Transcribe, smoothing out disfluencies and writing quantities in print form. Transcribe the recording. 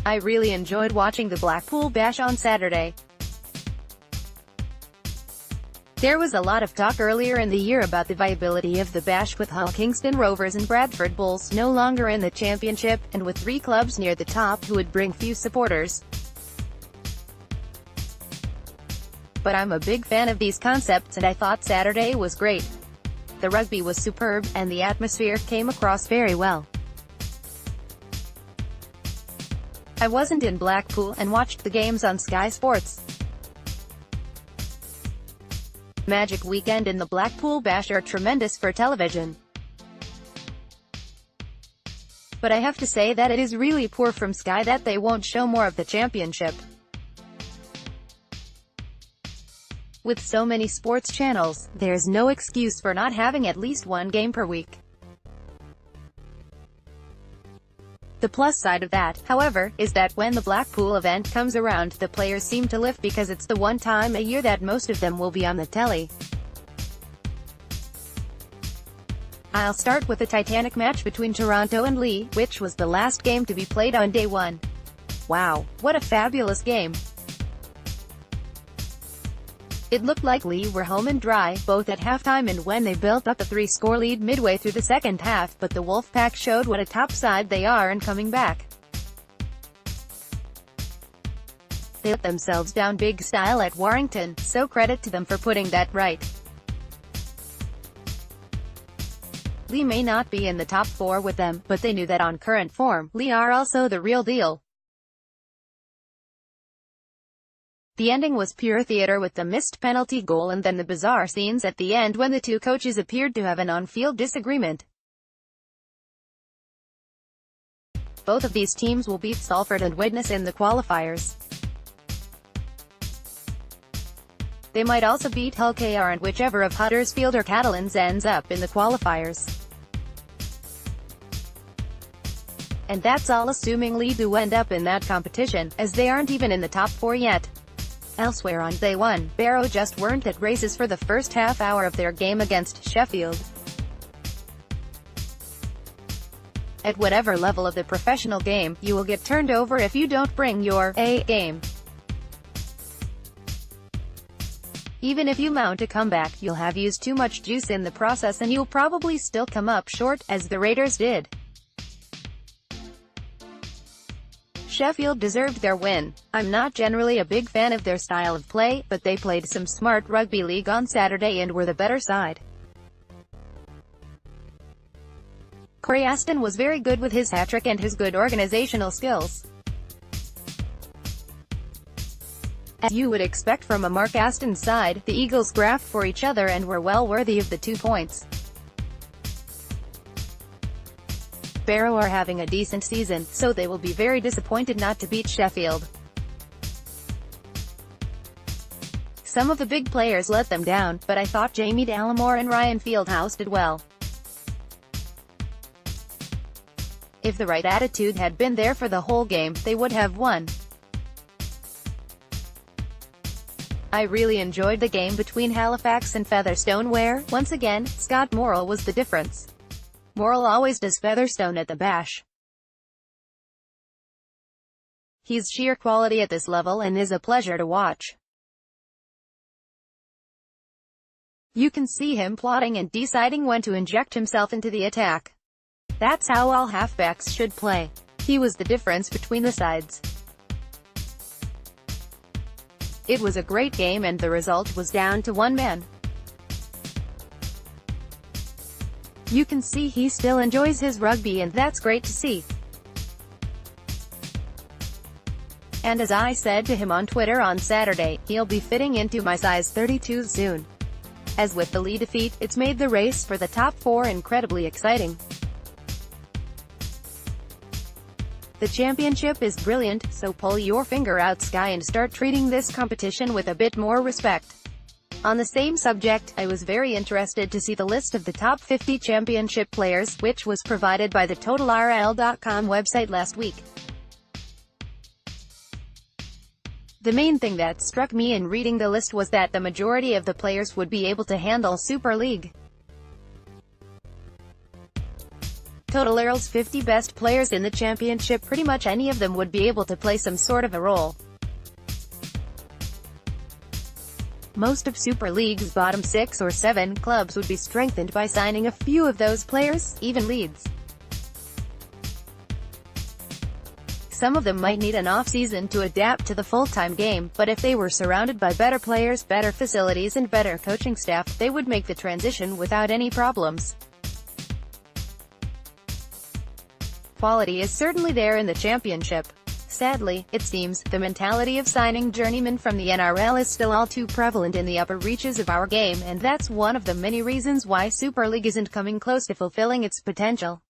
I really enjoyed watching the Blackpool Bash on Saturday. There was a lot of talk earlier in the year about the viability of the Bash, with Hull, Kingston Rovers and Bradford Bulls no longer in the championship, and with 3 clubs near the top who would bring few supporters. But I'm a big fan of these concepts, and I thought Saturday was great. The rugby was superb, and the atmosphere came across very well. I wasn't in Blackpool, and watched the games on Sky Sports. Magic weekend and the Blackpool Bash are tremendous for television. But I have to say that it is really poor from Sky that they won't show more of the championship. With so many sports channels, there's no excuse for not having at least one game per week. The plus side of that, however, is that when the Blackpool event comes around, the players seem to lift because it's the one time a year that most of them will be on the telly. I'll start with the Titanic match between Toronto and Leigh, which was the last game to be played on day 1. Wow, what a fabulous game! It looked like Leigh were home and dry, both at halftime and when they built up a 3-score lead midway through the second half, but the Wolfpack showed what a top side they are in coming back. They let themselves down big style at Warrington, so credit to them for putting that right. Leigh may not be in the top 4 with them, but they knew that on current form, Leigh are also the real deal. The ending was pure theater with the missed penalty goal and then the bizarre scenes at the end when the two coaches appeared to have an on-field disagreement. Both of these teams will beat Salford and Widnes in the qualifiers. They might also beat Hull KR and whichever of Huddersfield or Catalans ends up in the qualifiers. And that's all assuming Leigh do end up in that competition, as they aren't even in the top 4 yet. Elsewhere on day 1, Barrow just weren't at races for the first half hour of their game against Sheffield. At whatever level of the professional game, you will get turned over if you don't bring your A game. Even if you mount a comeback, you'll have used too much juice in the process and you'll probably still come up short, as the Raiders did. Sheffield deserved their win. I'm not generally a big fan of their style of play, but they played some smart rugby league on Saturday and were the better side. Corey Aston was very good with his hat-trick and his good organisational skills. As you would expect from a Mark Aston side, the Eagles graphed for each other and were well worthy of the 2 points. Barrow are having a decent season, so they will be very disappointed not to beat Sheffield. Some of the big players let them down, but I thought Jamie Dallimore and Ryan Fieldhouse did well. If the right attitude had been there for the whole game, they would have won. I really enjoyed the game between Halifax and Featherstone where, once again, Scott Morrell was the difference. Morrell always does Featherstone at the Bash. He's sheer quality at this level and is a pleasure to watch. You can see him plotting and deciding when to inject himself into the attack. That's how all halfbacks should play. He was the difference between the sides. It was a great game and the result was down to one man. You can see he still enjoys his rugby and that's great to see. And as I said to him on Twitter on Saturday, he'll be fitting into my size 32 soon. As with the Leigh defeat, it's made the race for the top 4 incredibly exciting. The championship is brilliant, so pull your finger out, Sky, and start treating this competition with a bit more respect. On the same subject, I was very interested to see the list of the top 50 championship players, which was provided by the TotalRL.com website last week. The main thing that struck me in reading the list was that the majority of the players would be able to handle Super League. Total Earl's 50 best players in the championship, pretty much any of them would be able to play some sort of a role. Most of Super League's bottom 6 or 7 clubs would be strengthened by signing a few of those players, even Leeds. Some of them might need an off-season to adapt to the full-time game, but if they were surrounded by better players, better facilities and better coaching staff, they would make the transition without any problems. Quality is certainly there in the championship. Sadly, it seems, the mentality of signing journeymen from the NRL is still all too prevalent in the upper reaches of our game, and that's one of the many reasons why Super League isn't coming close to fulfilling its potential.